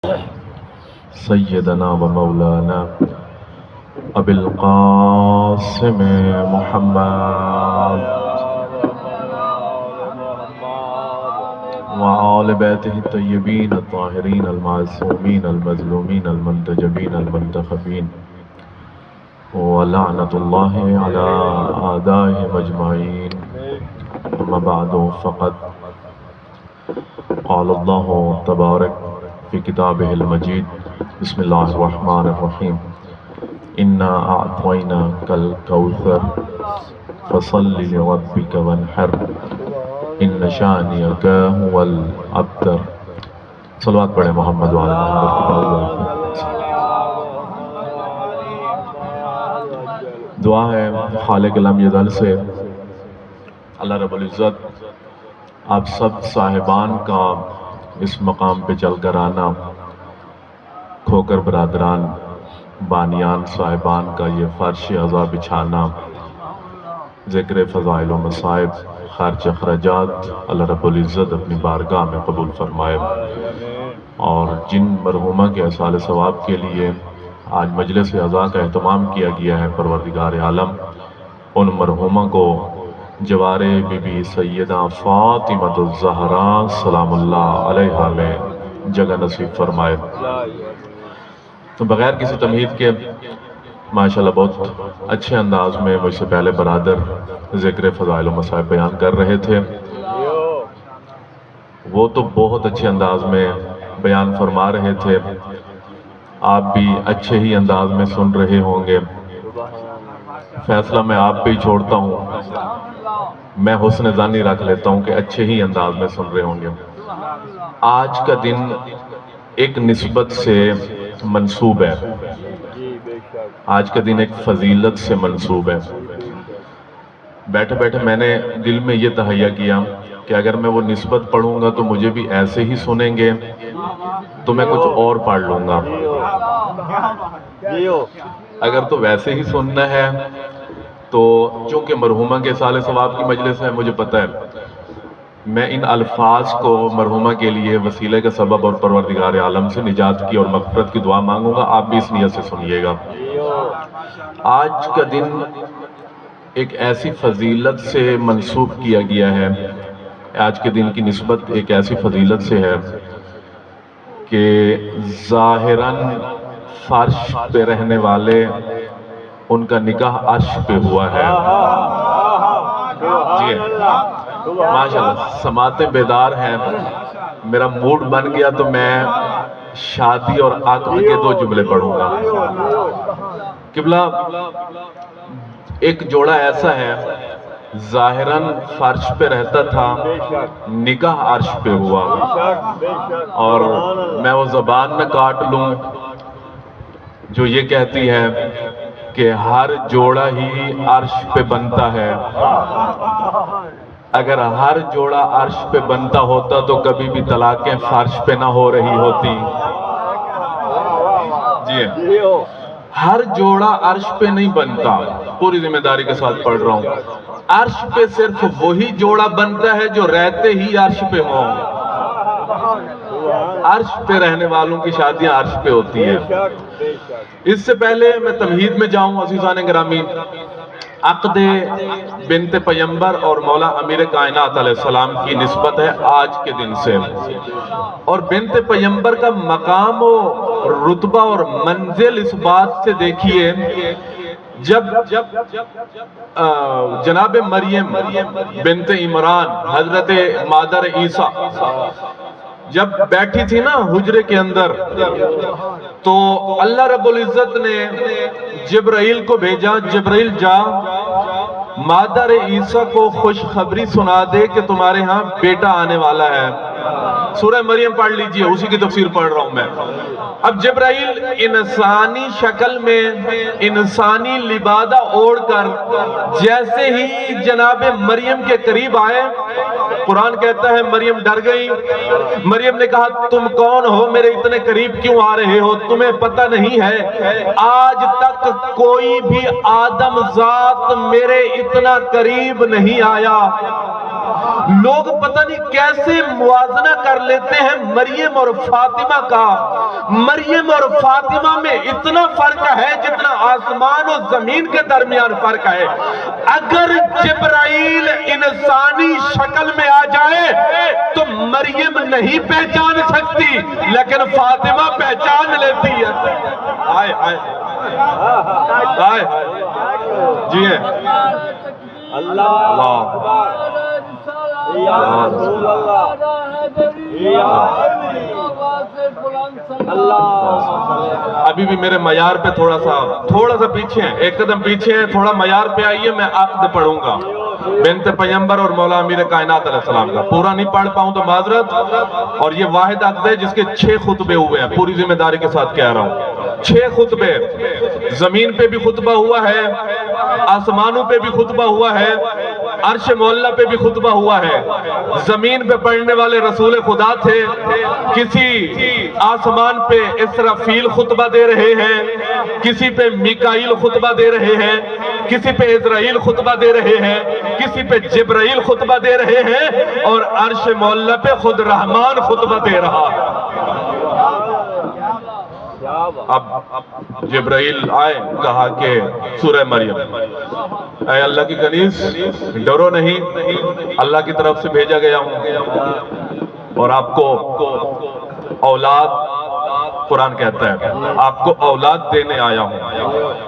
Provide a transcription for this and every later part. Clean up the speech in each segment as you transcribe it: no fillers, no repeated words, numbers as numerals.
سیدنا و مولانا ابی القاسم محمد وآل بیتہ الطیبین الطاہرین المعصومین المظلومین المنتجبین المنتخبین ولعنۃ اللہ علی اعدائہم اجمعین اما بعد فقد قال اللہ تبارک فی کتابہ المجید بسم اللہ الرحمن الرحیم انا اعطیناک الکوثر فصل لربک وانحر ان شانئک هو الابتر۔ صلوات پڑھیں محمد وعلی محمد۔ دعا ہے خالق لم یزل سے اللہ رب العزت آپ سب صاحبان کا اس مقام پہ چل کر آنا، کھوکر برادران بانیان صاحبان کا یہ فرش عزا بچھانا، ذکر فضائل و مصائب خرچ اخراجات اللہ رب العزت اپنی بارگاہ میں قبول فرمائے، اور جن مرحومہ کے اصال ثواب کے لیے آج مجلس عزا کا اہتمام کیا گیا ہے، پروردگار عالم ان مرحومہ کو جوار بی بی سیدہ فاطمہ الزہرا سلام اللہ علیہا میں جگہ نصیب فرمائے۔ تو بغیر کسی تمہید کے ماشاءاللہ بہت اچھے انداز میں مجھ سے پہلے برادر ذکر فضائل و مصائب بیان کر رہے تھے، وہ تو بہت اچھے انداز میں بیان فرما رہے تھے، آپ بھی اچھے ہی انداز میں سن رہے ہوں گے۔ فیصلہ میں آپ پہ ہی چھوڑتا ہوں، میں حسن ظنی رکھ لیتا ہوں کہ اچھے ہی انداز میں سن رہے ہوں گے۔ آج کا دن ایک نسبت سے منسوب ہے، آج کا دن ایک فضیلت سے منسوب ہے۔ بیٹھے بیٹھے میں نے دل میں یہ تہیہ کیا کہ اگر میں وہ نسبت پڑھوں گا تو مجھے بھی ایسے ہی سنیں گے، تو میں کچھ اور پڑھ لوں گا۔ اگر تو ویسے ہی سننا ہے تو چونکہ مرحومہ کے سال ثواب کی مجلس ہے، مجھے پتہ ہے میں ان الفاظ کو مرحومہ کے لیے وسیلے کا سبب اور پروردگار عالم سے نجات کی اور مغفرت کی دعا مانگوں گا، آپ بھی اس نیت سے سنیے گا۔ آج کا دن ایک ایسی فضیلت سے منسوب کیا گیا ہے، آج کے دن کی نسبت ایک ایسی فضیلت سے ہے کہ ظاہراً فرش پہ رہنے والے ان کا نکاح عرش پہ ہوا ہے۔ جی ماشاءاللہ سماعتیں بیدار ہیں، میرا موڈ بن گیا تو میں شادی اور عقد کے دو جملے پڑھوں گا۔ قبلہ ایک جوڑا ایسا ہے ظاہراً فرش پہ رہتا تھا، نکاح عرش پہ ہوا، اور میں وہ زبان نہ کاٹ لوں جو یہ کہتی ہے کہ ہر جوڑا ہی عرش پہ بنتا ہے۔ اگر ہر جوڑا عرش پہ بنتا ہوتا تو کبھی بھی طلاقیں فرش پہ نہ ہو رہی ہوتی۔ جی ہر جوڑا عرش پہ نہیں بنتا، پوری ذمہ داری کے ساتھ پڑھ رہا ہوں، عرش پہ صرف وہی جوڑا بنتا ہے جو رہتے ہی عرش پہ ہوں۔ عرش پہ رہنے والوں کی شادیاں عرش پہ ہوتی ہیں۔ اس سے پہلے میں تمہید میں جاؤں عزیزان گرامی، عقد بنت پیمبر اور مولا امیر کائنات علیہ السلام کی نسبت ہے آج کے دن سے، اور بنت پیمبر کا مقام و رتبہ اور منزل اس بات سے دیکھیے جب جناب مریم بنت عمران حضرت مادر عیسیٰ جب بیٹھی تھی نا حجرے کے اندر، تو اللہ رب العزت نے جبرائیل کو بھیجا، جبرائیل جا مادر عیسیٰ کو خوشخبری سنا دے کہ تمہارے ہاں بیٹا آنے والا ہے۔ سورہ مریم پڑھ لیجئے، اسی کی تفسیر پڑھ رہا ہوں میں۔ اب جبرائیل انسانی شکل میں انسانی لبادہ اوڑھ کر جیسے ہی جناب مریم کے قریب آئے، قرآن کہتا ہے مریم ڈر گئی۔ مریم نے کہا تم کون ہو، میرے اتنے قریب کیوں آ رہے ہو، تمہیں پتہ نہیں ہے آج تک کوئی بھی آدم ذات میرے اتنا قریب نہیں آیا لوگ پتہ نہیں کیسے موازنہ کر لیتے ہیں مریم اور فاطمہ کا. مریم اور فاطمہ میں اتنا فرق ہے جتنا آسمان و زمین کے درمیان فرق ہے. اگر جبرائیل انسانی شکل میں آ جائے تو مریم نہیں پہچان سکتی لیکن فاطمہ پہچان لیتی ہے. آئے آئے آئے جی ہیں اللہ ابھی بھی میرے معیار پہ تھوڑا سا پیچھے ہیں, ایک قدم پیچھے ہیں, تھوڑا معیار پہ آئیے. میں عقد پڑھوں گا بنت پیغمبر اور مولا امیر کائنات علیہ السلام کا. پورا نہیں پڑھ پاؤں تو معذرت. اور یہ واحد عقد ہے جس کے 6 خطبے ہوئے ہیں, پوری ذمہ داری کے ساتھ کہہ رہا ہوں. 6 خطبے, زمین پہ بھی خطبہ ہوا ہے, آسمانوں پہ بھی خطبہ ہوا ہے, عرش معلیٰ پہ بھی خطبہ ہوا ہے. زمین پہ پڑھنے والے رسول خدا تھے, کسی آسمان پہ اسرافیل خطبہ دے رہے ہیں, کسی پہ میکائیل خطبہ دے رہے ہیں, کسی پہ عزرائیل خطبہ دے رہے ہیں, کسی پہ جبرائیل خطبہ دے رہے ہیں, اور عرش معلیٰ پہ خود رحمان خطبہ دے رہا ہے. اب جبرائیل آئے, کہا کہ سورہ مریم, اے اللہ کی کنیز ڈرو نہیں, اللہ کی طرف سے بھیجا گیا ہوں اور آپ کو اولاد, قرآن کہتا ہے آپ کو اولاد دینے آیا ہوں,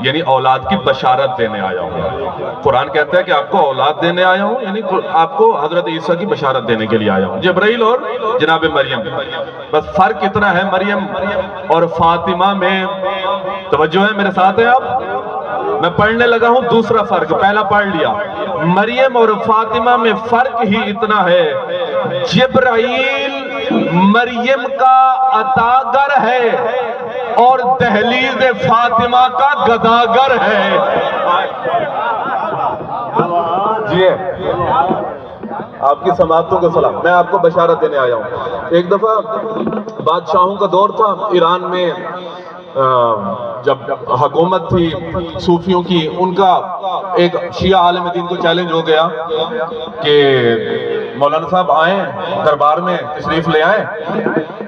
یعنی اولاد کی بشارت دینے آیا ہوں. قرآن کہتا ہے کہ آپ کو اولاد دینے آیا ہوں, یعنی آپ کو حضرت عیسیٰ کی بشارت دینے کے لیے آیا ہوں. جبرائیل اور جناب مریم, بس فرق اتنا ہے مریم اور فاطمہ میں. توجہ ہے میرے ساتھ ہیں آپ؟ میں پڑھنے لگا ہوں دوسرا فرق, پہلا پڑھ لیا. مریم اور فاطمہ میں فرق ہی اتنا ہے, جبرائیل مریم کا عطاگر ہے اور دہلیز فاطمہ کا گداگر ہے. جی آپ کی سماعتوں کو سلام. میں آپ کو بشارت دینے آیا ہوں. ایک دفعہ بادشاہوں کا دور تھا ایران میں, جب حکومت تھی صوفیوں کی, ان کا ایک شیعہ عالم دین کو چیلنج ہو گیا کہ مولانا صاحب آئیں دربار میں, تشریف لے آئیں.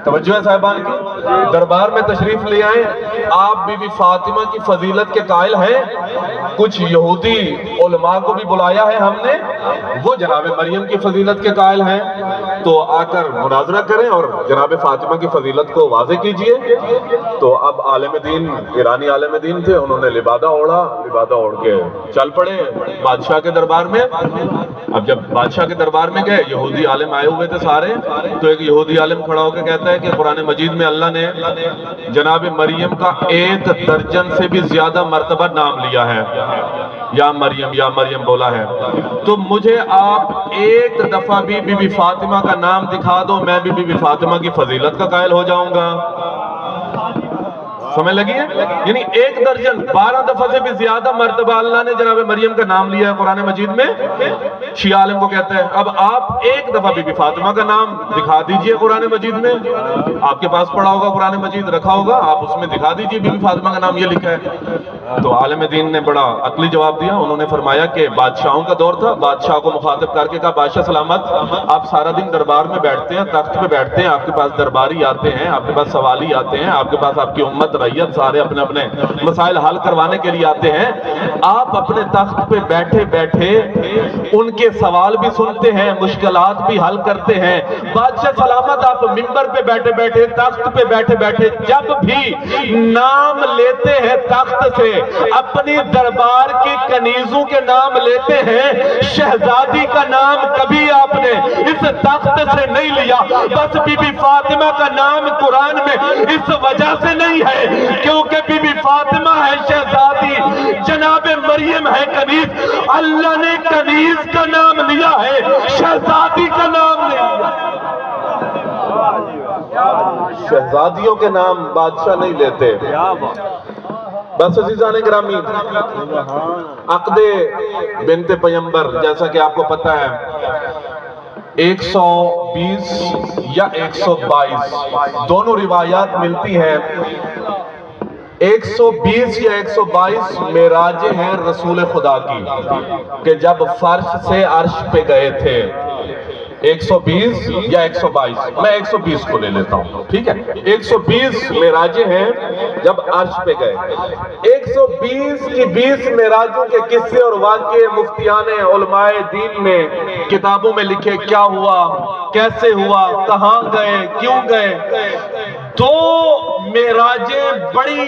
توجہ ہے صاحبان کی, دربار میں تشریف لے آئیں. آپ بی بی فاطمہ کی فضیلت کے قائل ہیں, کچھ یہودی علماء کو بھی بلایا ہے ہم نے, وہ جناب مریم کی فضیلت کے قائل ہیں, تو آ کر مناظرہ کریں اور جناب فاطمہ کی فضیلت کو واضح کیجئے. تو اب عالم دین, ایرانی عالم دین تھے, انہوں نے لبادہ اوڑھا, لبادہ اوڑھ کے چل پڑے بادشاہ کے دربار میں. اب جب بادشاہ کے دربار میں گئے, یہودی عالم آئے ہوئے تھے سارے, تو ایک یہودی عالم کھڑا ہو کے کہتا ہے کہ قرآن مجید میں اللہ نے جناب مریم کا 1 درجن سے بھی زیادہ مرتبہ نام لیا ہے, یا مریم بولا ہے. تو مجھے آپ ایک دفعہ بھی بی بی فاطمہ کا نام دکھا دو, میں بھی بی بی فاطمہ کی فضیلت کا قائل ہو جاؤں گا. سمجھ لگی ہے؟ یعنی 1 درجن 12 دفعہ سے بھی زیادہ مرتبہ اللہ نے جناب مریم کا نام لیا ہے قرآن مجید میں. شیعہ عالم کو کہتا ہے اب آپ 1 دفعہ بی بی فاطمہ کا نام دکھا دیجئے قرآن مجید میں. آپ کے پاس پڑھا ہوگا قرآن مجید رکھا ہوگا, آپ اس میں دکھا دیجئے بی بی فاطمہ کا نام یہ لکھا ہے. تو عالم دین نے بڑا عقلی جواب دیا. انہوں نے فرمایا کہ بادشاہوں کا دور تھا, بادشاہ کو مخاطب کر کے کہا بادشاہ سلامت, آپ سارا دن دربار میں بیٹھتے ہیں, تخت پہ بیٹھتے ہیں, آپ کے پاس درباری آتے ہیں, آپ کے پاس سوالی آتے ہیں, آپ کے پاس آپ کی امت رعیت سارے اپنے اپنے مسائل حل کروانے کے لیے آتے ہیں. آپ اپنے تخت پہ بیٹھے بیٹھے ان کے سوال بھی سنتے ہیں, مشکلات بھی حل کرتے ہیں. بادشاہ سلامت آپ منبر پہ بیٹھے بیٹھے, تخت پہ بیٹھے بیٹھے جب بھی نام لیتے ہیں تخت سے, اپنی دربار کی کنیزوں کے نام لیتے ہیں, شہزادی کا نام کبھی آپ نے اس تخت سے نہیں لیا. بس بی بی فاطمہ کا نام قرآن میں اس وجہ سے نہیں ہے کیونکہ بی بی فاطمہ ہے شہزادی, جناب مریم ہے کنیز. اللہ نے کنیز کا نام لیا ہے, شہزادی کا نام نہیں لیا. شہزادیوں کے نام بادشاہ نہیں لیتے. بس عزیزان گرامی, عقد بنت پیغمبر جیسا کہ آپ کو پتہ ہے 120 یا 122 دونوں روایات ملتی ہیں. 120 یا 122 معراجیں ہیں رسول خدا کی کہ جب فرش سے عرش پہ گئے تھے. 120 یا 122، میں 120 کو لے لیتا ہوں، ٹھیک ہے؟ 120 معراجیں ہیں جب عرش پہ گئے۔ 120 کی 20 معراجوں کے قصے اور واقعے مفتیان علماء دین نے کتابوں میں لکھے، کیا ہوا، کیسے ہوا، کہاں گئے، کیوں گئے۔ دو معراجیں بڑی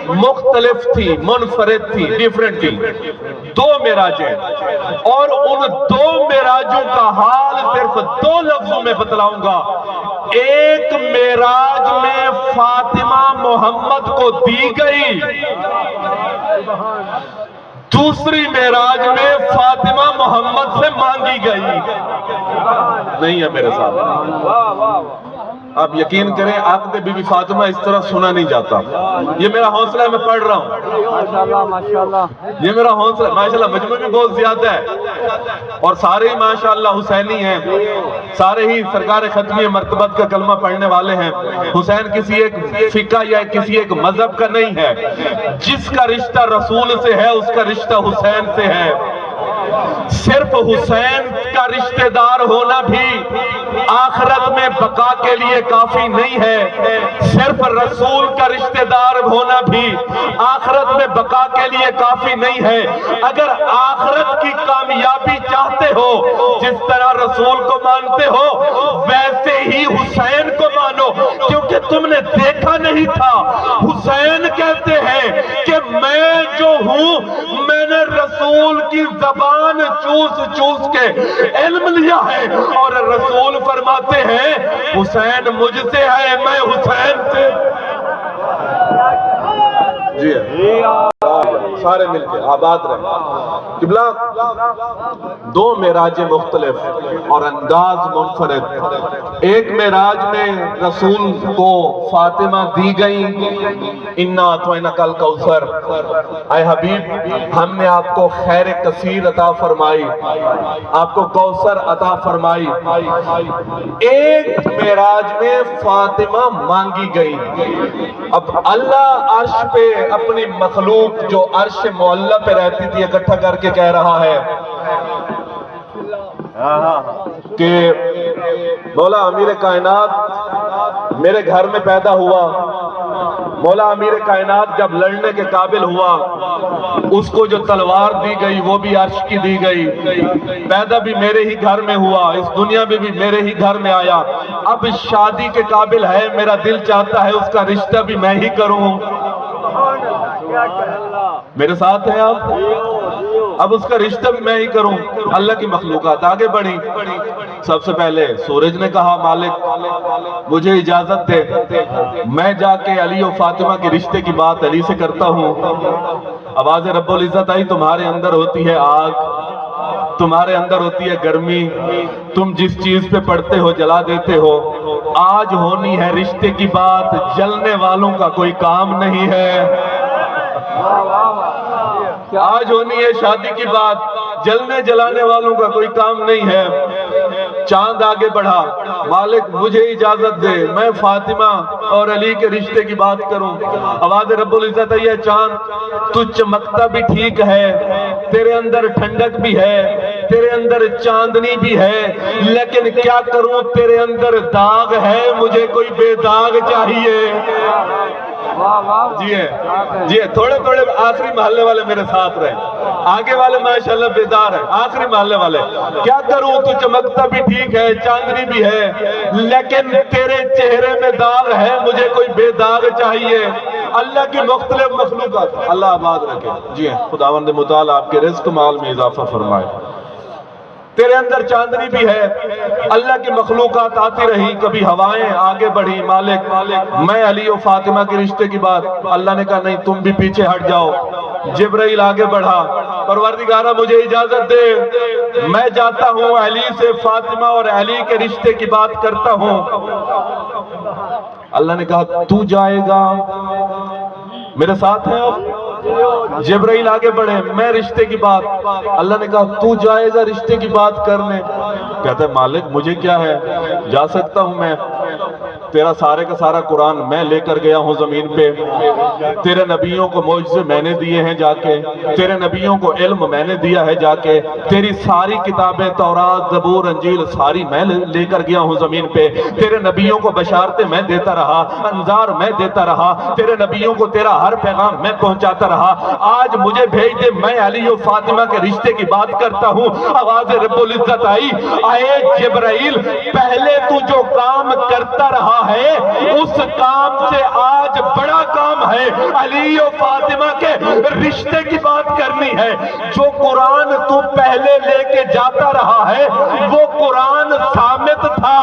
مختلف تھی، منفرد تھی، ڈیفرنٹ تھی، دو معراجیں، اور ان دو معراجوں کا حال صرف دو لفظوں میں بتلاؤں گا۔ ایک معراج میں فاطمہ محمد کو دی گئی، دوسری معراج میں فاطمہ محمد سے مانگی گئی۔ نہیں ہے میرے ساتھ؟ آپ یقین کریں عقد بی بی فاطمہ اس طرح سنا نہیں جاتا۔ یہ میرا حوصلہ ہے، میں پڑھ رہا ہوں، ماشاءاللہ یہ میرا حوصلہ ہے، ماشاءاللہ مجموع بھی بہت زیادہ ہے، اور سارے ہی ماشاءاللہ حسینی ہیں، سارے ہی سرکار ختمی مرتبت کا کلمہ پڑھنے والے ہیں۔ حسین کسی ایک فقہ یا کسی ایک مذہب کا نہیں ہے، جس کا رشتہ رسول سے ہے اس کا رشتہ حسین سے ہے۔ صرف حسین کا رشتہ دار ہونا بھی آخرت میں بقا کے لیے کافی نہیں ہے، صرف رسول کا رشتہ دار ہونا بھی آخرت میں بقا کے لیے کافی نہیں ہے۔ اگر آخرت کی کامیابی چاہتے ہو، جس طرح رسول کو مانتے ہو ویسے ہی حسین کو مانو، کیونکہ تم نے دیکھا نہیں تھا۔ حسین کہتے ہیں کہ میں جو ہوں میں نے رسول کی زبان چوس چوس کے علم لیا ہے، اور رسول فرماتے ہیں حسین مجھ سے ہے، میں حسین سے۔ جی سارے مل کے آباد رہے۔ قبلہ دو معراجیں مختلف اور انداز منفرد۔ ایک معراج میں رسول کو فاطمہ دی گئی، اِنَّا أَعْطَيْنَاكَ الْكَوْثَرَ، اے حبیب ہم نے آپ کو خیر کثیر عطا فرمائی، آپ کو کوثر عطا فرمائی۔ ایک معراج میں فاطمہ مانگی گئی۔ اب اللہ عرش پہ اپنی مخلوق جو عرش معلیٰ پہ رہتی تھی اکٹھا کر کے کہہ رہا ہے کہ مولا امیر کائنات میرے گھر میں پیدا ہوا، مولا امیر کائنات جب لڑنے کے قابل ہوا، اس کو جو تلوار دی گئی وہ بھی عرش کی دی گئی، پیدا بھی میرے ہی گھر میں ہوا، اس دنیا میں بھی میرے ہی گھر میں آیا، اب شادی کے قابل ہے، میرا دل چاہتا ہے اس کا رشتہ بھی میں ہی کروں۔ میرے ساتھ ہیں آپ؟ اب اس کا رشتہ بھی میں ہی کروں۔ اللہ کی مخلوقات آگے بڑھی۔ سب سے پہلے سورج نے کہا مالک مجھے اجازت دے، میں جا کے علی و فاطمہ کے رشتے کی بات علی سے کرتا ہوں۔ آواز رب العزت آئی، تمہارے اندر ہوتی ہے آگ، تمہارے اندر ہوتی ہے گرمی، تم جس چیز پہ پڑتے ہو جلا دیتے ہو، آج ہونی ہے رشتے کی بات، جلنے والوں کا کوئی کام نہیں ہے۔ آج ہونی ہے شادی کی بات، جلنے جلانے والوں کا کوئی کام نہیں ہے۔ چاند آگے بڑھا، مالک مجھے اجازت دے میں فاطمہ اور علی کے رشتے کی بات کروں۔ آواز رب العزت ہے، چاند تو چمکتا بھی ٹھیک ہے، تیرے اندر ٹھنڈک بھی ہے، تیرے اندر چاندنی بھی ہے، لیکن کیا کروں تیرے اندر داغ ہے، مجھے کوئی بے داغ چاہیے۔ جی ہے تھوڑے آخری محلے والے میرے ساتھ رہے، آگے والے ماشاءاللہ بیدار ہیں، آخری محلے والے کیا کروں تو چمکتا بھی ٹھیک ہے، چاندنی بھی ہے، لیکن تیرے چہرے میں داغ ہے، مجھے کوئی بے داغ چاہیے۔ اللہ کی مختلف مخلوقات، اللہ آباد رکھے۔ جی ہے خداوند متعال آپ کے رزق مال میں اضافہ فرمائے۔ تیرے اندر چاندنی بھی ہے، اللہ کی مخلوقات آتی رہی، کبھی ہوائیں آگے بڑھی، مالک میں علی و فاطمہ کے رشتے کی بات، اللہ نے کہا نہیں تم بھی پیچھے ہٹ جاؤ۔ جبرائیل آگے بڑھا، پروردگارہ مجھے اجازت دے میں جاتا ہوں علی سے فاطمہ اور علی کے رشتے کی بات کرتا ہوں۔ اللہ نے کہا تو جائے گا، میرے ساتھ ہیں آپ؟ جبرائیل آگے بڑھے، میں رشتے کی بات، اللہ نے کہا تو جائے گا رشتے کی بات کرنے؟ کہتا ہے مالک مجھے کیا ہے، جا سکتا ہوں میں۔ تیرا سارے کا سارا قرآن میں لے کر گیا ہوں زمین پہ، تیرے نبیوں کو معجزے میں نے دیے ہیں جا کے، تیرے نبیوں کو علم میں نے دیا ہے جا کے، تیری ساری کتابیں تورات زبور انجیل ساری میں لے کر گیا ہوں زمین پہ، تیرے نبیوں کو بشارتیں میں دیتا رہا، انذار میں دیتا رہا، تیرے نبیوں کو تیرا ہر پیغام میں پہنچاتا رہا۔ آج مجھے بھیج دے، میں علی و فاطمہ کے رشتے کی بات کرتا ہوں۔ آواز رب العزت آئی، اے جبرائیل پہلے تو جو کام کرتا رہا ہے اس کام سے آج بڑا کام ہے، علی و فاطمہ کے رشتے کی بات کرنی ہے۔ جو قرآن تو پہلے لے کے جاتا رہا ہے وہ قرآن صامت تھا،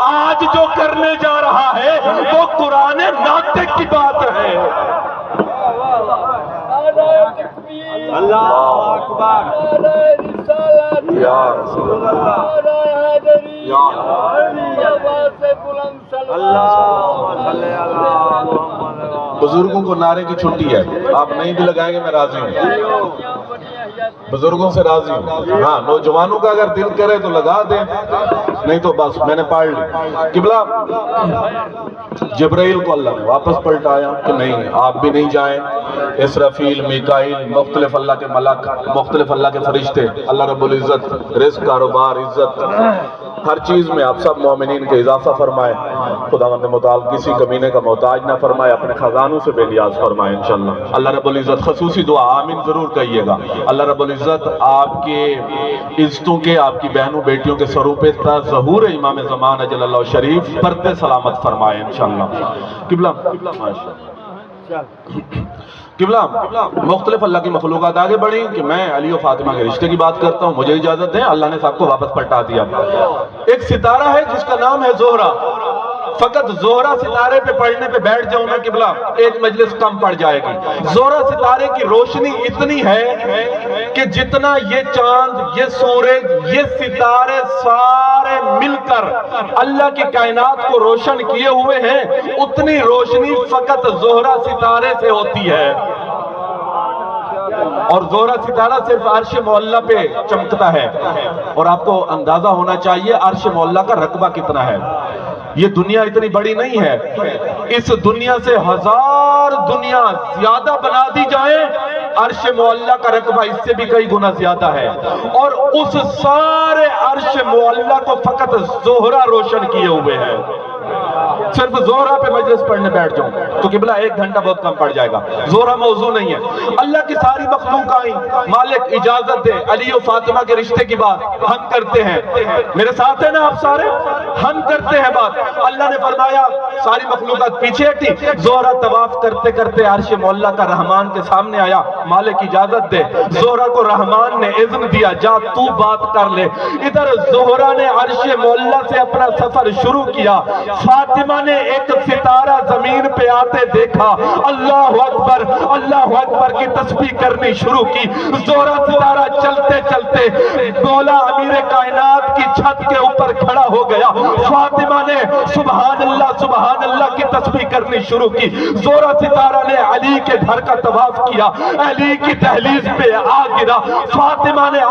آج جو کرنے جا رہا ہے وہ قرآن ناطق کی بات ہے۔ اللہ اکبر، یا رسول اللہ، یا بزرگوں کو نعرے کی چھٹی ہے، آپ نہیں بھی لگائیں گے میں راضی ہوں، بزرگوں سے راضی ہوں۔ ہاں نوجوانوں کا اگر دل کرے تو لگا دیں، نہیں تو بس میں نے پڑھ لی۔ قبلہ جبرائیل کو اللہ نے واپس پلٹایا کہ نہیں آپ بھی نہیں جائیں، اسرافیل، میکائیل، مختلف اللہ کے ملک، مختلف اللہ کے فرشتے، اللہ رب العزت رزق، کاروبار، عزت، ہر چیز میں آپ سب مومنین کے اضافہ فرمائے، خداوند متعال کسی کمینے کا محتاج نہ فرمائے، اپنے خزانوں سے بے نیاز فرمائے انشاءاللہ۔ اللہ رب العزت خصوصی دعا آمین ضرور کہیے گا، اللہ رب العزت آپ کے عزتوں کے، آپ کی بہنوں بیٹیوں کے سروں پہ ظہور امام زمان اجل اللہ شریف پردے سلامت فرمائے انشاءاللہ۔ قبلہ قبلہ مختلف اللہ کی مخلوقات آگے بڑھی کہ میں علی و فاطمہ کے رشتے کی بات کرتا ہوں، مجھے اجازت دیں، اللہ نے سب کو واپس پلٹا دیا۔ ایک ستارہ ہے جس کا نام ہے زہرہ، فقط زہرہ ستارے پہ پڑھنے پہ بیٹھ جاؤں میں قبلہ ایک مجلس کم پڑ جائے گی۔ زہرہ ستارے کی روشنی اتنی ہے کہ جتنا یہ چاند، یہ سورج، یہ ستارے سارے مل کر اللہ کی کائنات کو روشن کیے ہوئے ہیں، اتنی روشنی فقط زہرہ ستارے سے ہوتی ہے۔ اور زہرہ ستارہ صرف عرش معلیٰ پہ چمکتا ہے، اور آپ کو اندازہ ہونا چاہیے عرش معلیٰ کا رقبہ کتنا ہے۔ یہ دنیا اتنی بڑی نہیں ہے، اس دنیا سے ہزار دنیا زیادہ بنا دی جائیں، عرش معلیٰ کا رقبہ اس سے بھی کئی گنا زیادہ ہے، اور اس سارے عرش معلیٰ کو فقط زہرہ روشن کیے ہوئے ہیں۔ صرف زہرہ پہ مجلس پڑھنے بیٹھ جاؤں تو قبلہ ایک گھنٹہ بہت کم پڑ جائے گا، زہرہ موضوع نہیں ہے۔ اللہ کی ساری مخلوق آئیں، مالک اجازت دے علی و فاطمہ کے رشتے کی بات ہم کرتے ہیں، میرے ساتھ ہیں نا آپ سارے، ہم کرتے ہیں بات۔ اللہ نے فرمایا ساری مخلوقات پیچھے ہٹی، زہرہ طواف کرتے کرتے عرش معلیٰ کا رحمان کے سامنے آیا، مالک اجازت دے، زہرہ کو رحمان نے اذن دیا جا تو بات کر لے۔ ادھر زہرہ نے عرش معلیٰ سے اپنا سفر شروع کیا، فاطمہ نے ایک ستارہ زمین پہ آتے دیکھا، اللہ اکبر کی تسبیح کرنی شروع کی۔ زہرہ ستارہ چلتے چلتے مولا امیر کائنات کی چھت کے اوپر کھڑا ہو گیا، فاطمہ نے سبحان اللہ کی تسبیح کرنی شروع کی۔ زہرہ ستارہ نے علی کے گھر کا طواف کیا، علی کی دہلیز پہ آ گرا، فاطمہ نے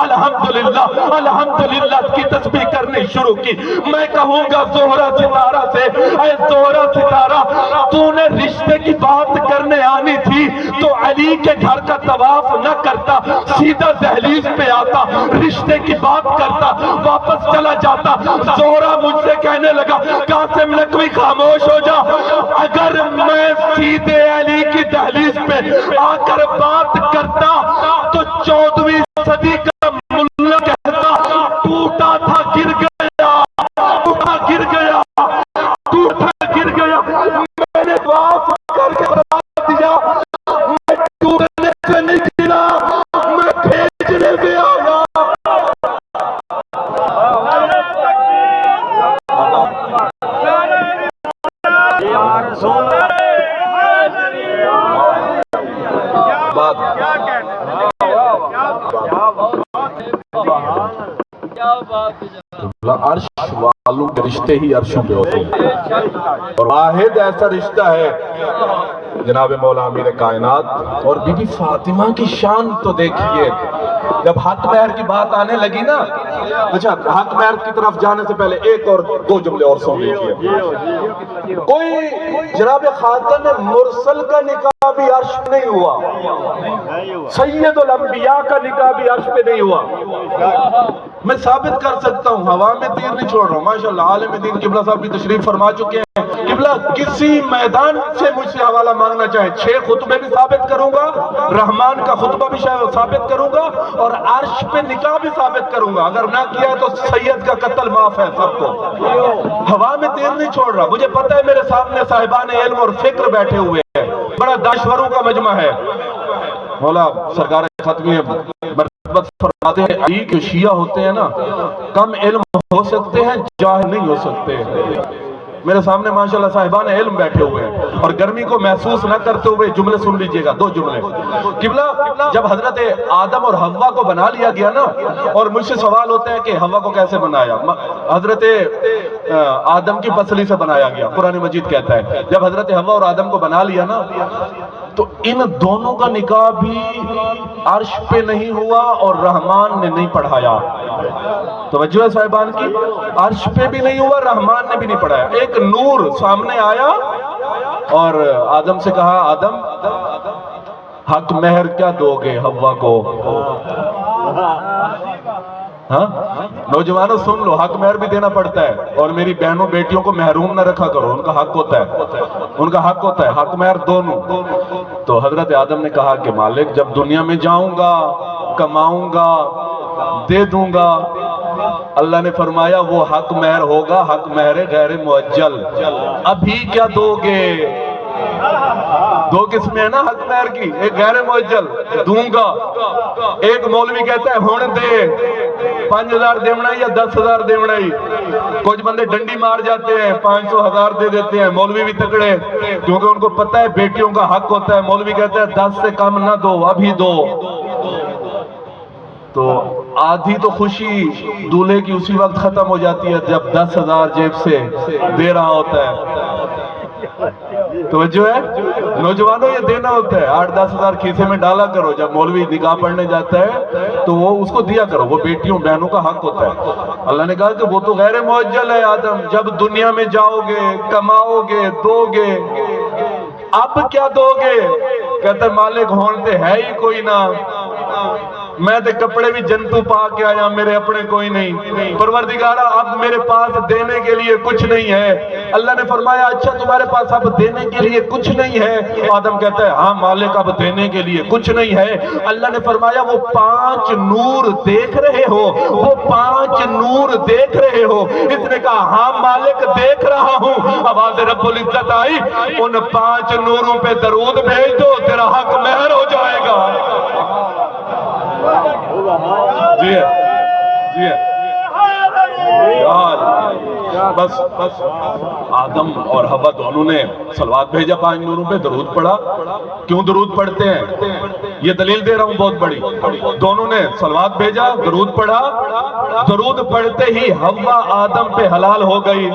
الحمدللہ کی تسبیح کرنی شروع کی۔ میں کہوں گا زہرہ ستارہ سے، اے زہرہ ستارہ تو نے رشتے کی بات کرنے آنی تھی تو علی کے گھر کا طواف نہ کرتا، سیدھا دہلیز پہ آتا، رشتے کی بات کرتا، واپس چلا جاتا۔ زہرہ مجھ سے کہنے لگا قاسم نقوی خاموش ہو جا، اگر میں سیدھے علی کی دہلیز پہ آ کر بات کرتا تو 14ویں صدی کا ملا کہتا ٹوٹا تھا گر گیا، ٹوٹا گر گیا، ٹوٹا گر گیا۔ میں نے معاف کر کے بتا دیا، میں ٹوٹنے سے نہیں گرا، میں بھیجنے سے آیا۔ عرش والوں کے رشتے ہی عرشوں پہ ہوتے ہیں، اور واحد ایسا رشتہ ہے جناب مولا امیر کائنات اور بی بی فاطمہ کی شان تو دیکھیے۔ جب ہاتھ پیر کی بات آنے لگی نا اچھا حق مہر کی طرف جانے سے پہلے ایک اور دو جملے اور سن لیجیے. کوئی جناب خاتن مرسل کا نکاح بھی عرش پہ نہیں ہوا, سید الانبیاء کا نکاح بھی عرش پہ نہیں ہوا. میں ثابت کر سکتا ہوں, ہوا میں تیر نہیں چھوڑ رہا ہوں. ماشاءاللہ عالم دین قبلہ صاحب بھی تشریف فرما چکے ہیں. قبلہ کسی میدان سے مجھ سے حوالہ مانگنا چاہے, 6 خطبے بھی ثابت کروں گا, رحمان کا خطبہ بھی ثابت کروں گا, اور عرش پہ نکاح بھی ثابت کروں گا. اگر نہ کیا ہے تو سید کا قتل معاف ہے سب کو. ہوا میں تیر نہیں چھوڑ رہا. مجھے پتہ ہے میرے سامنے صاحبان علم اور فکر بیٹھے ہوئے ہیں, بڑا دانشوروں کا مجمع ہے. مولا سرکار ختمی مرتبت فرماتے ہیں علی کے شیعہ ہوتے ہیں نا, کم علم ہو سکتے ہیں, جاہل نہیں ہو سکتے. میرے سامنے ماشاءاللہ صاحبان علم بیٹھے ہوئے ہیں, اور گرمی کو محسوس نہ کرتے ہوئے جملے سن لیجئے گا, 2 جملے. قبلہ جب حضرت آدم اور حوا کو بنا لیا گیا نا, اور مجھ سے سوال ہوتا ہے کہ حوا کو کیسے بنایا. حضرت آدم کی پسلی سے بنایا گیا, قرآن مجید کہتا ہے. جب حضرت حوا اور آدم کو بنا لیا نا, تو ان دونوں کا نکاح بھی عرش پہ نہیں ہوا اور رحمان نے نہیں پڑھایا. توجہ ہے صاحبان کی, عرش پہ بھی نہیں ہوا, رحمان نے بھی نہیں پڑھایا. ایک نور سامنے آیا اور آدم سے کہا, آدم حق مہر کیا دو گے حوا کو؟ ہاں نوجوانوں سن لو, حق مہر بھی دینا پڑتا ہے, اور میری بہنوں بیٹیوں کو محروم نہ رکھا کرو, ان کا حق ہوتا ہے, ان کا حق ہوتا ہے, حق مہر دونوں. تو حضرت آدم نے کہا کہ مالک جب دنیا میں جاؤں گا, کماؤں گا, دے دوں گا. اللہ نے فرمایا وہ حق مہر ہوگا, حق مہر غیر معجل. ابھی کیا دو گے؟ 2 قسمیں ہیں نا حق مہر کی, ایک غیر معجل دوں گا, ایک مولوی کہتا ہے ہون دے 5000 دیونا یا 10,000 دیونا ہی. کچھ بندے ڈنڈی مار جاتے ہیں, 500,000 دے دیتے ہیں. مولوی بھی تکڑے, کیونکہ ان کو پتہ ہے بیٹیوں کا حق ہوتا ہے. مولوی کہتا ہے 10 سے کم نہ دو, ابھی دو. تو آدھی تو خوشی دولہے کی اسی وقت ختم ہو جاتی ہے جب 10,000 جیب سے دے رہا ہوتا ہے. توجہ ہے نوجوانوں, یہ دینا ہوتا ہے. 8-10,000 کھیسے میں ڈالا کرو, جب مولوی نکاح پڑھنے جاتا ہے تو وہ اس کو دیا کرو, وہ بیٹیوں بہنوں کا حق ہوتا ہے. اللہ نے کہا کہ وہ تو غیر معجل ہے آدم, جب دنیا میں جاؤ گے, کماؤ گے, دو گے. اب کیا دو گے؟ کہتا ہے مالک ہونتے ہے ہی کوئی نہ, میں تے کپڑے بھی جنتو پا کے آیا, میرے اپنے کوئی نہیں. پروردگارہ اب میرے پاس دینے کے لیے کچھ نہیں ہے. اللہ نے فرمایا اچھا تمہارے پاس اب دینے کے لیے کچھ نہیں ہے؟ آدم کہتا ہے ہاں مالک اب دینے کے لیے کچھ نہیں ہے. اللہ نے فرمایا وہ 5 نور دیکھ رہے ہو, وہ 5 نور دیکھ رہے ہو؟ اس نے کہا ہاں مالک دیکھ رہا ہوں. آواز رب العزت آئی, ان 5 نوروں پہ درود بھیج دو, تیرا حق مہر ہو جائے گا. جی ہے, جی ہے. بس آدم اور حوا دونوں نے صلوات بھیجا, 5 نوروں پہ درود پڑھا. کیوں درود پڑھتے ہیں یہ دلیل دے رہا ہوں بہت بڑی. دونوں نے صلوات بھیجا, درود پڑھا. درود پڑھتے ہی حوا آدم پہ حلال ہو گئی.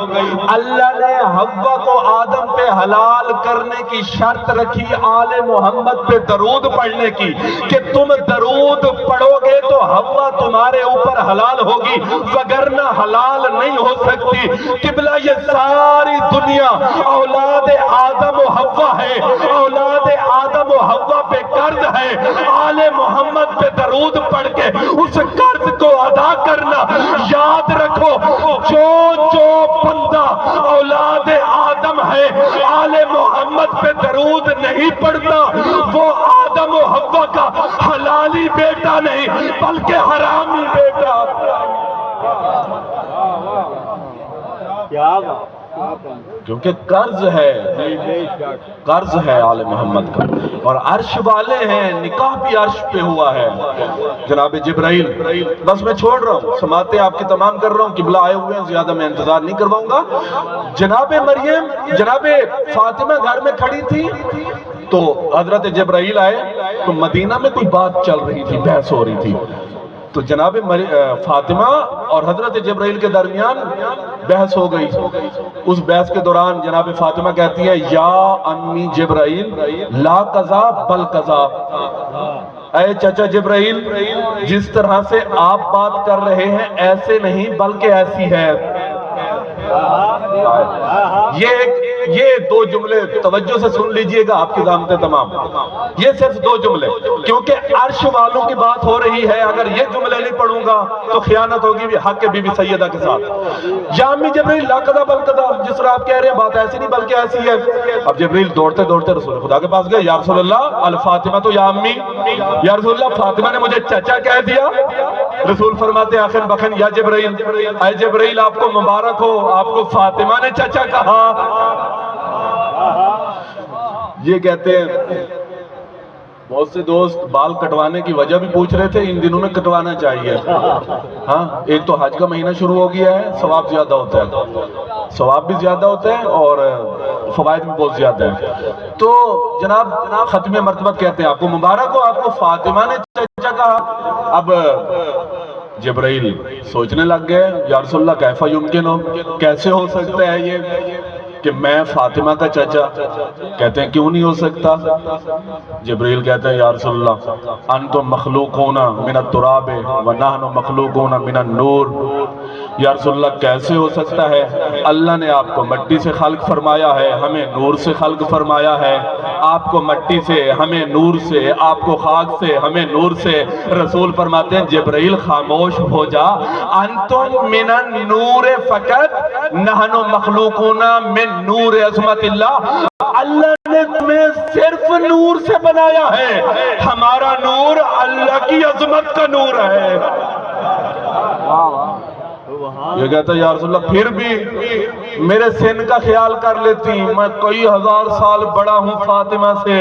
اللہ نے حوا کو آدم پہ حلال کرنے کی شرط رکھی آل محمد پہ درود پڑھنے کی, کہ تم درود پڑھو گے تو حوا تمہارے اوپر حلال ہوگی, وگرنہ حلال نہیں ہو سکتی. قبلہ یہ ساری دنیا اولاد آدم و حوا ہے, اولاد آدم و حوا پہ قرض ہے. آل محمد پہ درود پڑھ کے اس قرض کو ادا کرنا. یاد رکھو جو بندہ اولاد آدم ہے آل محمد پہ درود نہیں پڑھتا, وہ آدم و حوا کا حلالی بیٹا نہیں بلکہ حرامی بیٹا. کیونکہ قرض ہے آل محمد کا, اور عرش والے ہیں, نکاح بھی عرش پہ ہوا ہے. جناب جبرائیل, بس میں چھوڑ رہا ہوں, سماعتیں آپ کی تمام کر رہا ہوں, قبلہ آئے ہوئے ہیں, زیادہ میں انتظار نہیں کرواؤں گا. جناب مریم, جناب فاطمہ گھر میں کھڑی تھی تو حضرت جبرائیل آئے, تو مدینہ میں کوئی بات چل رہی تھی, بحث ہو رہی تھی. تو جناب فاطمہ اور حضرت جبرائیل کے درمیان بحث ہو گئی. اس بحث کے دوران جناب فاطمہ کہتی ہے یا امی جبرائیل لا قضا بل قضا, اے چچا جبرائیل، جس طرح سے آپ بات کر رہے ہیں ایسے نہیں بلکہ ایسی ہے۔ یہ دو جملے توجہ سے سن لیجئے گا آپ کی ذامت تمام، یہ صرف دو جملے، کیونکہ عرش والوں کی بات ہو رہی ہے۔ اگر یہ جملے نہیں پڑھوں گا تو خیانت ہوگی بھی حق بی بی سیدہ کے ساتھ۔ یا امی جبریل لا قضا بل قضا، جس طرح آپ کہہ رہے ہیں بات ایسی نہیں بلکہ ایسی ہے۔ اب جبریل دوڑتے دوڑتے رسول خدا کے پاس گئے، یا رسول اللہ الفاطمہ تو یا امی، یا رسول اللہ فاطمہ نے مجھے چچا کہہ دیا۔ رسول فرماتے ہیں آخر بخن یا جبرائیل، اے جبرائیل آپ کو مبارک ہو، آپ کو فاطمہ نے چچا کہا۔ یہ کہتے ہیں بہت سے دوست بال کٹوانے کی وجہ بھی پوچھ رہے تھے، ان دنوں میں کٹوانا چاہیے۔ ہاں، ایک تو حج کا مہینہ شروع ہو گیا ہے، ثواب زیادہ ہوتا ہے، ثواب بھی زیادہ ہوتا ہے اور فوائد بھی بہت زیادہ ہے۔ تو جناب ختم مرتبہ کہتے ہیں آپ کو مبارک ہو، آپ کو فاطمہ نے چچا کہا۔ اب جبرائیل سوچنے لگ گئے، یا رسول اللہ کیفا یمکن ہو، کیسے ہو سکتا ہے یہ کہ میں فاطمہ کا چچا؟ کہتے ہیں کیوں نہیں ہو سکتا؟ جبرائیل کہتے ہیں یا رسول اللہ انتم مخلوقون من التراب ونحن مخلوقون من النور۔ یا رسول اللہ کیسے ہو سکتا ہے؟ اللہ نے آپ کو مٹی سے خلق فرمایا ہے، ہمیں نور سے خلق فرمایا ہے۔ آپ کو مٹی سے، ہمیں نور سے، آپ کو خاک سے، ہمیں نور سے۔ رسول فرماتے ہیں جبرائیل خاموش ہو جا، انتم من النور فقط نحن مخلوقون من نور عظمت اللہ۔ اللہ نے تمہیں صرف نور سے بنایا ہے، ہمارا نور اللہ کی عظمت کا نور ہے۔ یہ کہتا ہے یا رسول اللہ پھر بھی میرے سن کا خیال کر لیتی، میں کئی ہزار سال بڑا ہوں فاطمہ سے۔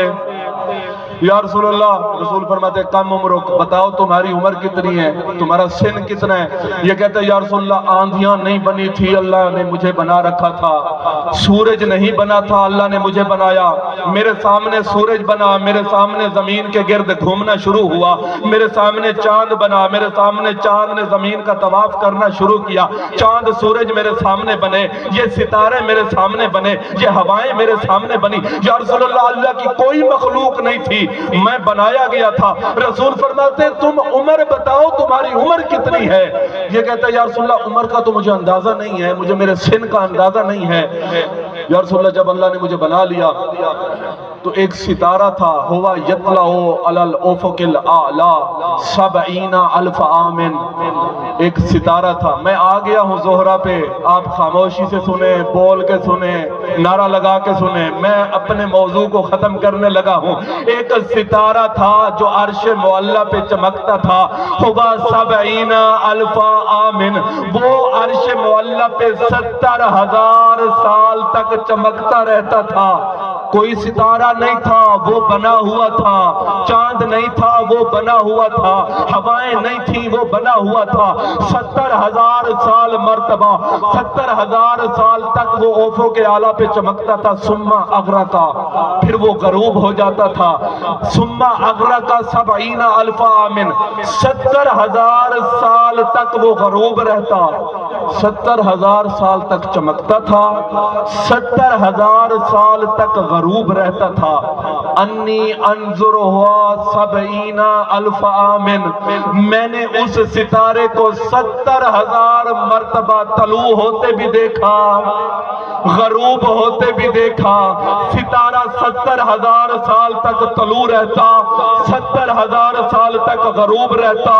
یا رسول اللہ، رسول فرماتے کم عمرک، بتاؤ تمہاری عمر کتنی ہے، تمہارا سن کتنا ہے؟ یہ کہتا ہے یا رسول اللہ آندھیاں نہیں بنی تھی، اللہ نے مجھے بنا رکھا تھا۔ سورج نہیں بنا تھا، اللہ نے مجھے بنایا۔ میرے سامنے سورج بنا، میرے سامنے زمین کے گرد گھومنا شروع ہوا، میرے سامنے چاند بنا، میرے سامنے چاند نے زمین کا طواف کرنا شروع کیا۔ چاند سورج میرے سامنے بنے، یہ ستارے میرے سامنے بنے، یہ ہوائیں میرے سامنے بنی۔ یا رسول اللہ اللہ کی کوئی مخلوق نہیں تھی، میں بنایا گیا تھا۔ رسول فرماتے ہیں تم عمر بتاؤ تمہاری عمر کتنی ہے؟ یہ کہتا ہے یا رسول اللہ عمر کا تو مجھے اندازہ نہیں ہے، مجھے میرے سن کا اندازہ نہیں ہے۔ یا رسول اللہ جب اللہ نے مجھے بنا لیا تو ایک ستارہ تھا، ہوا یطلع علی الافق الاعلی 70,000 عام، ایک ستارہ تھا۔ میں آ گیا ہوں زہرہ پہ، آپ خاموشی سے سنیں، بول کے سنیں، نعرہ لگا کے سنیں، میں اپنے موضوع کو ختم کرنے لگا ہوں۔ ایک ستارہ تھا جو عرش معلیٰ پہ چمکتا تھا، ہوا 70,000 عام، وہ عرش معلیٰ پہ 70,000 سال تک چمکتا رہتا تھا۔ کوئی ستارہ نہیں تھا، وہ بنا ہوا تھا۔ چاند نہیں تھا، وہ بنا ہوا تھا۔ ہوائیں نہیں تھی، وہ بنا ہوا تھا۔ 70,000 سال مرتبہ، 70,000 سال تک وہ افق کے اعلیٰ پہ چمکتا تھا۔ ثم اغرقا، پھر وہ غروب ہو جاتا تھا۔ ثم اغرقا 70,000 عام، 70,000 سال تک وہ غروب رہتا۔ 70,000 سال تک چمکتا تھا، 70,000 سال تک غروب رہتا تھا۔ انی انظر ہوا 70,000 عام، میں نے اس ستارے کو 70,000 مرتبہ طلوع ہوتے بھی دیکھا، غروب ہوتے بھی دیکھا۔ ستارہ 70,000 سال تک طلوع رہتا، 70,000 سال تک غروب رہتا۔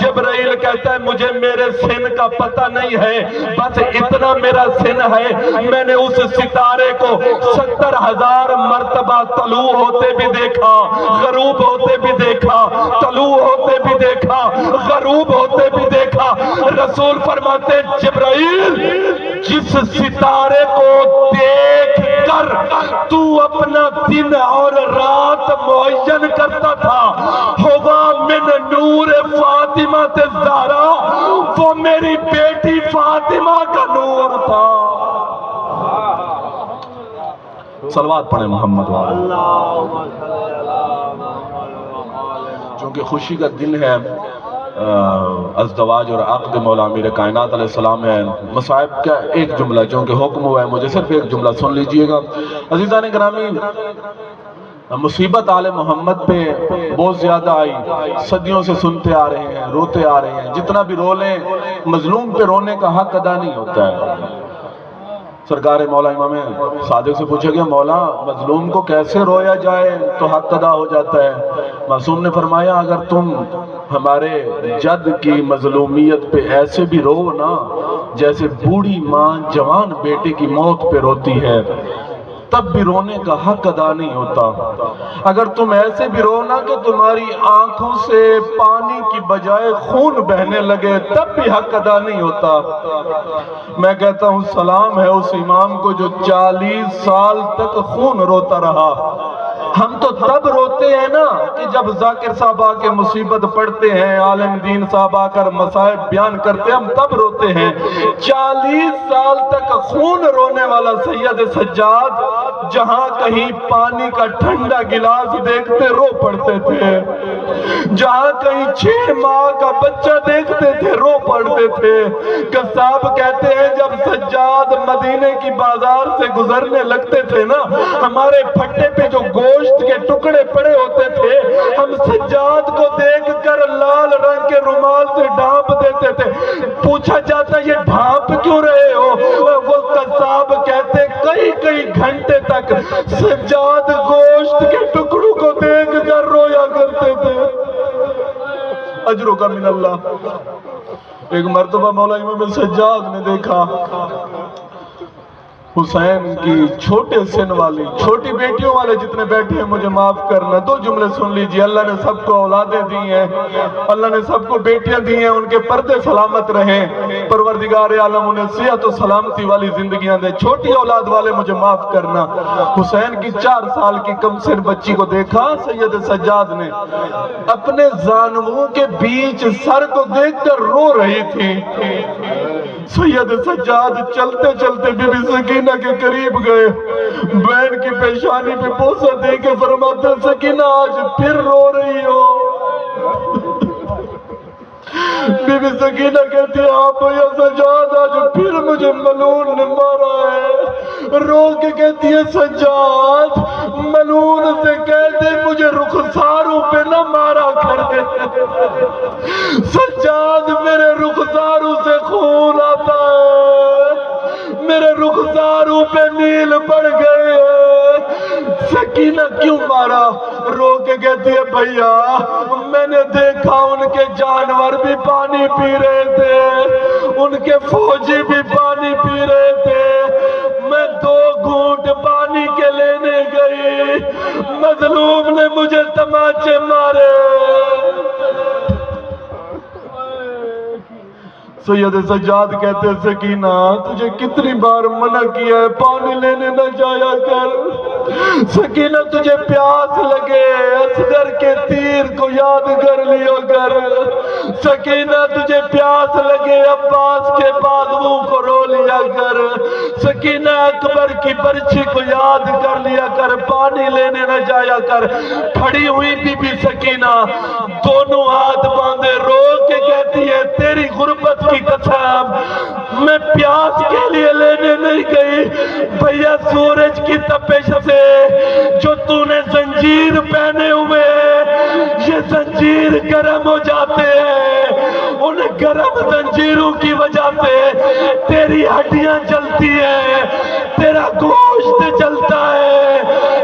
جبرائیل کہتا ہے مجھے میرے سن کا پتہ نہیں ہے، بس اتنا میرا سن ہے، میں نے اس ستارے کو 70,000 مرتبہ طلوع ہوتے بھی دیکھا، غروب ہوتے بھی دیکھا، طلوع ہوتے بھی دیکھا، غروب ہوتے بھی دیکھا۔ رسول فرماتے جبرائیل جس ستارے کو دیکھ کر تو اپنا دن اور رات معین کرتا تھا، ہوا من نور فاطمہ الزہرا، وہ میری بیٹی فاطمہ کا نور تھا۔ صلوات پڑھیں محمد والے۔ چونکہ خوشی کا دن ہے ازدواج اور عقد مولا امیر کائنات علیہ السلام ہے۔ مصائب کا ایک جملہ چونکہ حکم ہوا ہے مجھے صرف ایک جملہ سن لیجئے گا۔ عزیزان گرامی، مصیبت آل محمد پہ بہت زیادہ آئی، صدیوں سے سنتے آ رہے ہیں، روتے آ رہے ہیں، جتنا بھی رو لیں مظلوم پہ رونے کا حق ادا نہیں ہوتا ہے۔ سرکار مولا امام صادق سے پوچھا گیا مولا مظلوم کو کیسے رویا جائے تو حق ادا ہو جاتا ہے؟ معصوم نے فرمایا اگر تم ہمارے جد کی مظلومیت پہ ایسے بھی رو نا جیسے بوڑھی ماں جوان بیٹے کی موت پہ روتی ہے تب بھی رونے کا حق ادا نہیں ہوتا۔ اگر تم ایسے بھی رونا کہ تمہاری آنکھوں سے پانی کی بجائے خون بہنے لگے تب بھی حق ادا نہیں ہوتا۔ میں کہتا ہوں سلام ہے اس امام کو جو 40 سال تک خون روتا رہا۔ ہم تو تب روتے ہیں نا کہ جب ذاکر صاحب آ کے مصیبت پڑھتے ہیں، عالم دین صاحب آ کر مصائب بیان کرتے ہیں، ہم تب روتے ہیں۔ 40 سال تک خون رونے والا سید سجاد جہاں کہیں پانی کا ٹھنڈا گلاس دیکھتے رو پڑتے تھے، جہاں کہیں 6 ماہ کا بچہ دیکھتے تھے رو پڑتے تھے۔ قصاب کہتے ہیں جب سجاد مدینے کی بازار سے گزرنے لگتے تھے نا، ہمارے پھٹے پہ جو گوشت کے ٹکڑے پڑے ہوتے تھے ہم سجاد کو دیکھ کر لال رنگ کے رومال سے ڈھانپ دیتے تھے۔ پوچھا جاتا یہ ڈھانپ کیوں رہے ہو؟ وہ قصاب کہتے کئی گھنٹے تک سجاد گوشت کے ٹکڑوں کو دیکھ کر رویا کرتے تھے۔ اجروں کا من اللہ۔ ایک مرتبہ مولا امام سجاد نے دیکھا حسین کی چھوٹے سن والی چھوٹی بیٹیوں والے جتنے بیٹھے ہیں مجھے معاف کرنا، 2 جملے سن لیجئے۔ اللہ نے سب کو اولادیں دی ہیں، اللہ نے سب کو بیٹیاں دی ہیں، ان کے پردے سلامت رہیں، پروردگار عالم انہیں صحت و سلامتی والی زندگیاں دے۔ چھوٹی اولاد والے مجھے معاف کرنا، حسین کی 4 سال کی کم سن بچی کو دیکھا سید سجاد نے اپنے زانووں کے بیچ سر کو دیکھ کر رو رہی تھی۔ سید سجاد چلتے چلتے بی بی سکینہ کے قریب گئے، بہن کی پیشانی پہ بوسہ دے کے فرماتے سکینہ آج پھر رو رہی ہو؟ بی بی سکینہ کہتی ہے آپ یا سجاد آج پھر مجھے ملعون نے مارا ہے۔ رو کے کہتی ہے سجاد ملعون سے کہہ دے مجھے رخساروں پہ نہ مارا کر دے۔ سجاد میرے رخساروں سے خون آتا ہے، میرے رخساروں پہ نیل پڑ گئے ہیں۔ سکینہ کیوں مارا؟ رو کے کہتی ہے بھیا میں نے دیکھا ان کے جانور بھی پانی پی رہے تھے، ان کے فوجی بھی پانی پی رہے تھے، میں 2 گھونٹ پانی کے لینے گئی، مظلوم نے مجھے تماچے مارے۔ سید سجاد کہتے سکینہ تجھے کتنی بار منع کیا ہے پانی لینے نہ جایا کر، سکینہ تجھے پیاس لگے اصغر کے تیر کو یاد کر لیا کر، سکینہ تجھے پیاس لگے عباس کے بازوؤں کو رو لیا کر، سکینہ اکبر کی برچھی کو یاد کر لیا کر، پانی لینے نہ جایا کر۔ کھڑی ہوئی بی بی سکینہ دونوں ہاتھ باندھے رو کے کہتی ہے تیری غربت کی قسم میں پیاس کے لیے لینے نہیں گئی بھیا، سورج کی تپش سے جو تو نے زنجیر پہنے ہوئے یہ زنجیر گرم ہو جاتے ہیں، ان گرم زنجیروں کی وجہ سے تیری ہڈیاں جلتی ہیں، تیرا گوشت جلتا ہے،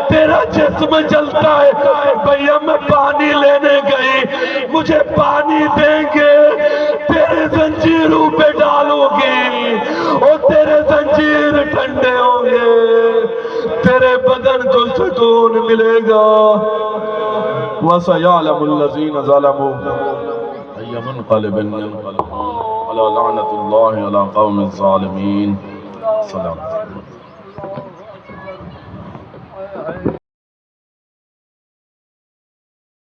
تیرا جسم جلتا ہے۔ بھیا میں پانی لینے گئی، مجھے پانی دیں گے تیرے زنجیروں پہ ڈالو گی اور تیرے زنجیر ٹھنڈے ہوں گے، تیرے بدن کو سکون ملے گا۔ وَسَيَعْلَمُ الَّذِينَ ظَلَمُوا أَيَّ مُنْقَلِبٍ يَنْقَلِبُونَ عَلَى لَعْنَةِ اللَّهِ عَلَى قَوْمِ الظَّالِمِينَ۔ سلام۔